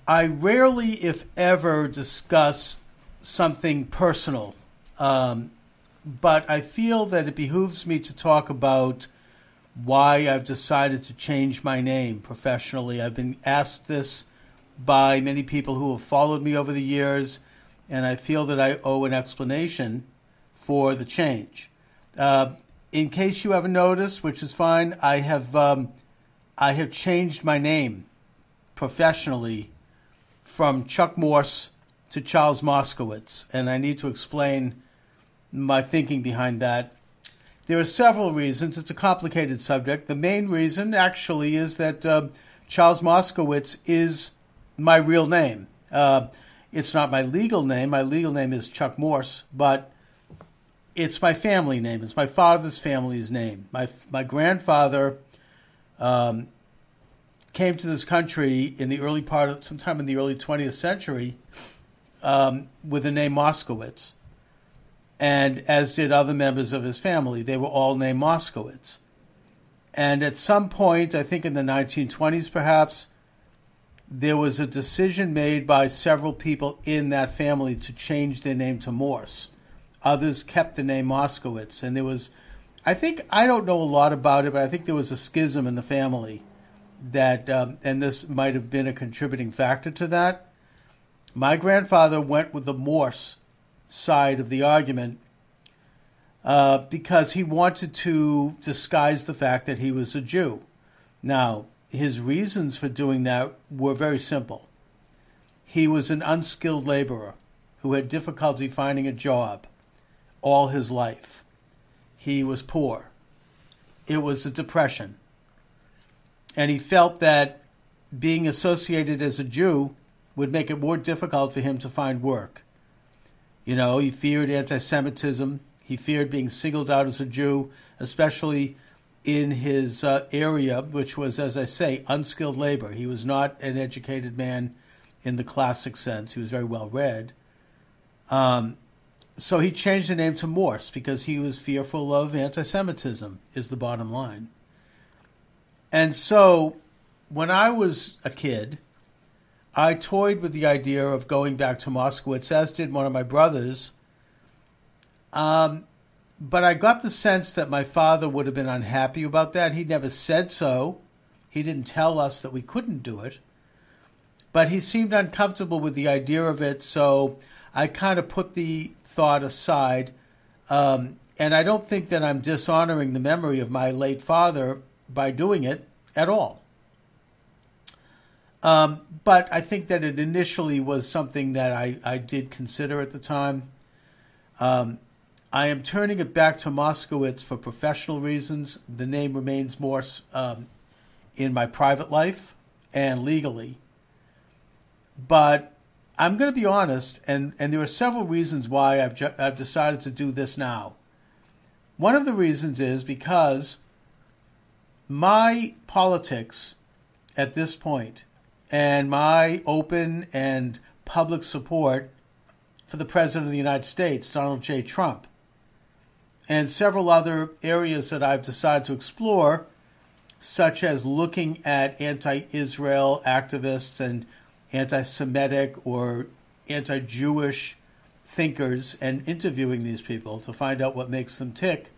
I rarely, if ever, discuss something personal, but I feel that it behooves me to talk about why I've decided to change my name professionally. I've been asked this by many people who have followed me over the years, and I feel that I owe an explanation for the change. In case you haven't noticed, which is fine, I have changed my name professionally from Chuck Morse to Charles Moscowitz, and I need to explain my thinking behind that. There are several reasons. It's a complicated subject. The main reason, actually, is that Charles Moscowitz is my real name. It's not my legal name. My legal name is Chuck Morse, but it's my family name. It's my father's family's name. My grandfather came to this country in the sometime in the early 20th century with the name Moskowitz. And as did other members of his family. They were all named Moskowitz. And at some point, I think in the 1920s perhaps, there was a decision made by several people in that family to change their name to Morse. Others kept the name Moskowitz. And there was, I don't know a lot about it, but I think there was a schism in the family that, and this might have been a contributing factor to that. My grandfather went with the Morse side of the argument because he wanted to disguise the fact that he was a Jew. Now, his reasons for doing that were very simple. He was an unskilled laborer who had difficulty finding a job all his life. He was poor. It was a depression. And he felt that being associated as a Jew would make it more difficult for him to find work. You know, he feared anti-Semitism. He feared being singled out as a Jew, especially in his area, which was, as I say, unskilled labor. He was not an educated man in the classic sense. He was very well read. So he changed the name to Morse because he was fearful of anti-Semitism, is the bottom line. And so when I was a kid, I toyed with the idea of going back to Moskowitz, as did one of my brothers. But I got the sense that my father would have been unhappy about that. He never said so. He didn't tell us that we couldn't do it. But he seemed uncomfortable with the idea of it, so I kind of put the thought aside. And I don't think that I'm dishonoring the memory of my late father by doing it at all. But I think that it initially was something that I did consider at the time. I am turning it back to Moskowitz for professional reasons. The name remains Morse in my private life and legally. But I'm going to be honest, and there are several reasons why I've decided to do this now. One of the reasons is because my politics at this point and my open and public support for the President of the United States, Donald J. Trump, and several other areas that I've decided to explore, such as looking at anti-Israel activists and anti-Semitic or anti-Jewish thinkers and interviewing these people to find out what makes them tick,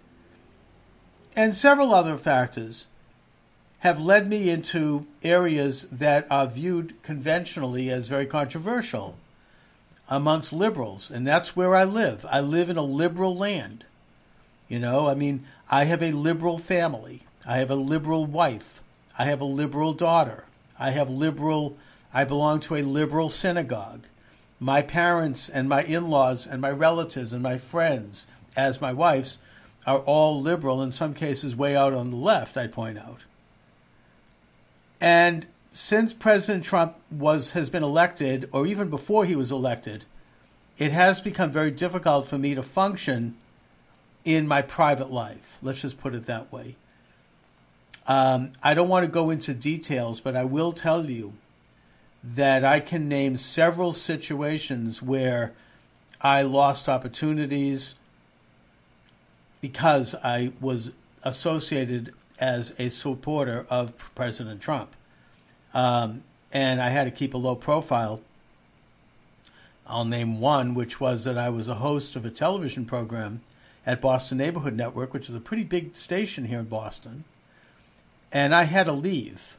and several other factors have led me into areas that are viewed conventionally as very controversial amongst liberals, and that's where I live. I live in a liberal land. You know, I mean, I have a liberal family. I have a liberal wife. I have a liberal daughter. I belong to a liberal synagogue. My parents and my in-laws and my relatives and my friends, as my wife's, are all liberal, in some cases way out on the left, I point out. And since President Trump has been elected, or even before he was elected, it has become very difficult for me to function in my private life. Let's just put it that way. I don't want to go into details, but I will tell you that I can name several situations where I lost opportunities because I was associated as a supporter of President Trump. And and I had to keep a low profile. I'll name one, which was that I was a host of a television program at Boston Neighborhood Network, which is a pretty big station here in Boston. And I had to leave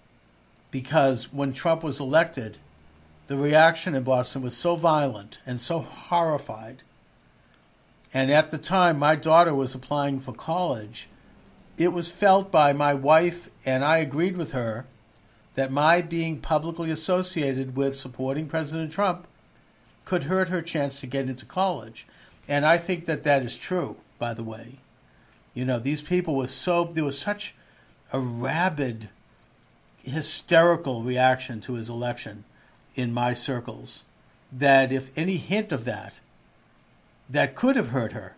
because when Trump was elected, the reaction in Boston was so violent and so horrified. And at the time, my daughter was applying for college. It was felt by my wife, and I agreed with her, that my being publicly associated with supporting President Trump could hurt her chance to get into college. And I think that that is true, by the way. You know, these people were there was such a rabid, hysterical reaction to his election in my circles that if any hint of that could have hurt her.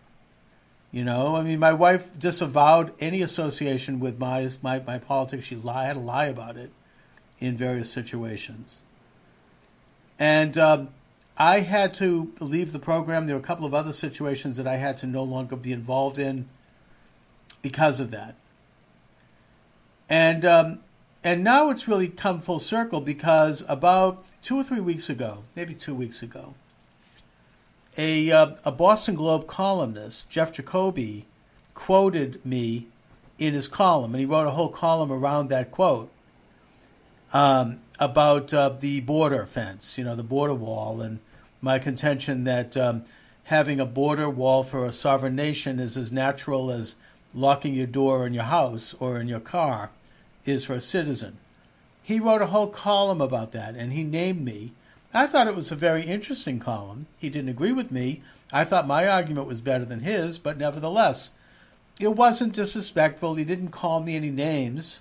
You know, I mean, my wife disavowed any association with my politics. She had to lie about it in various situations. And I had to leave the program. There were a couple of other situations that I had to no longer be involved in because of that. And now it's really come full circle because about 2 or 3 weeks ago, maybe 2 weeks ago, a Boston Globe columnist, Jeff Jacoby, quoted me in his column, and he wrote a whole column around that quote about the border fence, you know, the border wall, and my contention that having a border wall for a sovereign nation is as natural as locking your door in your house or in your car is for a citizen. He wrote a whole column about that, and he named me. I thought it was a very interesting column. He didn't agree with me. I thought my argument was better than his, but nevertheless, it wasn't disrespectful. He didn't call me any names.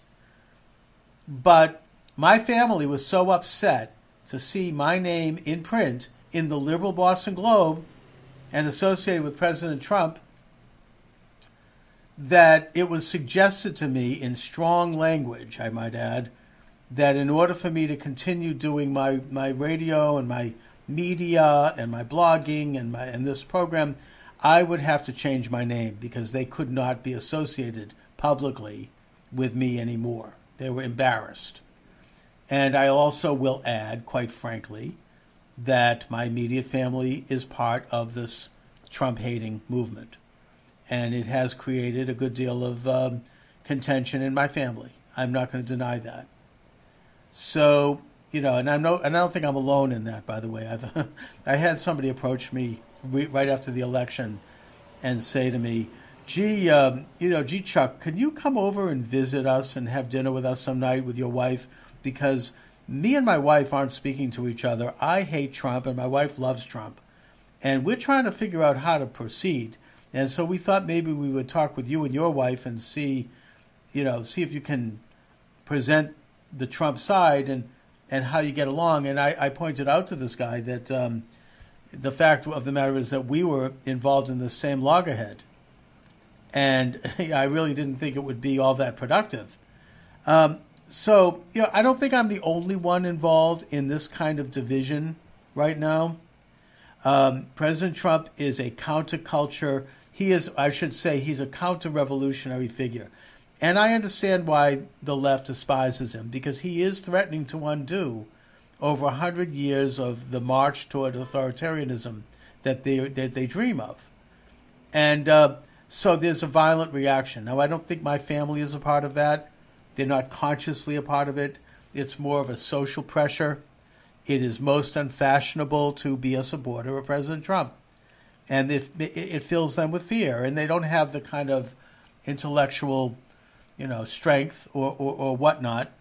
But my family was so upset to see my name in print in the liberal Boston Globe and associated with President Trump that it was suggested to me in strong language, I might add, that in order for me to continue doing my radio and my media and my blogging and this program, I would have to change my name because they could not be associated publicly with me anymore. They were embarrassed. And I also will add, quite frankly, that my immediate family is part of this Trump-hating movement. And it has created a good deal of contention in my family. I'm not going to deny that. So, you know, and I don't think I'm alone in that, by the way. I had somebody approach me right after the election and say to me, gee, Chuck, can you come over and visit us and have dinner with us some night with your wife? Because me and my wife aren't speaking to each other. I hate Trump and my wife loves Trump. And we're trying to figure out how to proceed. And so we thought maybe we would talk with you and your wife and see if you can present the Trump side and how you get along. And I pointed out to this guy that the fact of the matter is that we were involved in the same loggerhead. And I really didn't think it would be all that productive. So, I don't think I'm the only one involved in this kind of division right now. President Trump is a counterculture. He's a counter-revolutionary figure. And I understand why the left despises him, because he is threatening to undo over 100 years of the march toward authoritarianism that they dream of. And so there's a violent reaction. Now, I don't think my family is a part of that. They're not consciously a part of it. It's more of a social pressure. It is most unfashionable to be a supporter of President Trump. And it fills them with fear, and they don't have the kind of intellectual strength or whatnot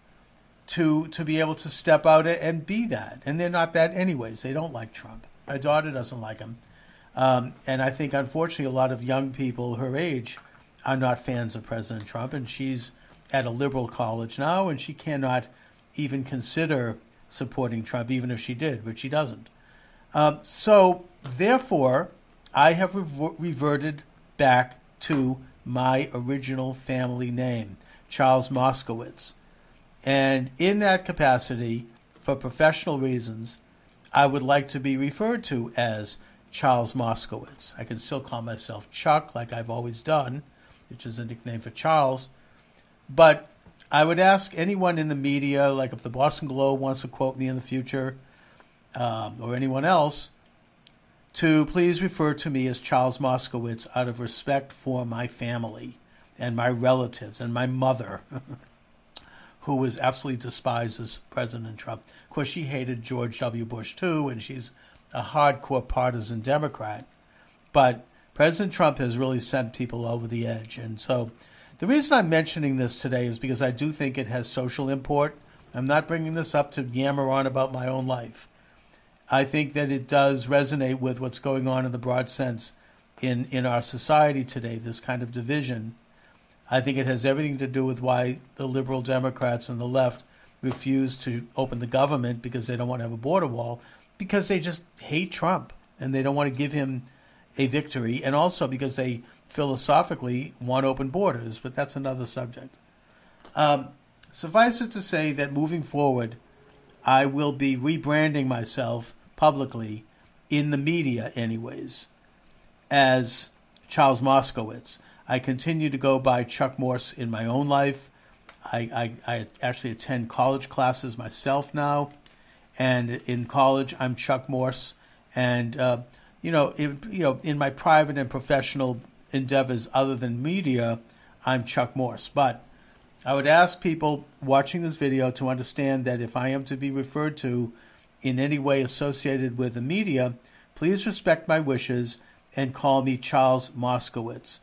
to be able to step out and be that. And they're not that anyways. They don't like Trump. My daughter doesn't like him. And I think, unfortunately, a lot of young people her age are not fans of President Trump. And she's at a liberal college now, and she cannot even consider supporting Trump, even if she did, but she doesn't. So, therefore, I have reverted back to my original family name, Charles Moscowitz. And in that capacity, for professional reasons, I would like to be referred to as Charles Moscowitz. I can still call myself Chuck, like I've always done, which is a nickname for Charles. But I would ask anyone in the media, like if the Boston Globe wants to quote me in the future, or anyone else, to please refer to me as Charles Moscowitz out of respect for my family and my relatives and my mother, who was absolutely despises President Trump. Of course, she hated George W. Bush too, and she's a hardcore partisan Democrat. But President Trump has really sent people over the edge. And so the reason I'm mentioning this today is because I do think it has social import. I'm not bringing this up to yammer on about my own life. I think that it does resonate with what's going on in the broad sense in our society today, this kind of division. I think it has everything to do with why the liberal Democrats and the left refuse to open the government because they don't want to have a border wall, because they just hate Trump and they don't want to give him a victory, and also because they philosophically want open borders, but that's another subject. Suffice it to say that moving forward, I will be rebranding myself publicly, in the media anyways, as Charles Moscowitz. I continue to go by Chuck Morse in my own life. I actually attend college classes myself now, and in college I'm Chuck Morse. And in my private and professional endeavors other than media, I'm Chuck Morse. But I would ask people watching this video to understand that if I am to be referred to in any way associated with the media, please respect my wishes and call me Charles Moscowitz.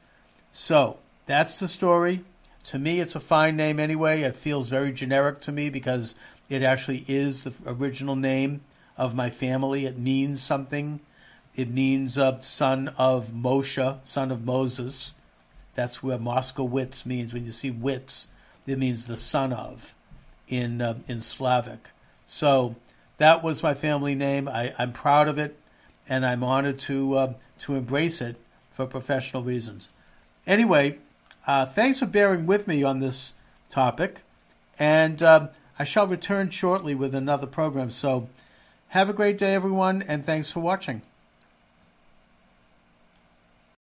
So that's the story. To me, it's a fine name anyway. It feels very generic to me because it actually is the original name of my family. It means something. It means son of Moshe, son of Moses. That's where Moskowitz means. When you see Witz, it means the son of in Slavic. So that was my family name. I'm proud of it, and I'm honored to embrace it for professional reasons. Anyway, thanks for bearing with me on this topic, and I shall return shortly with another program. So have a great day, everyone, and thanks for watching.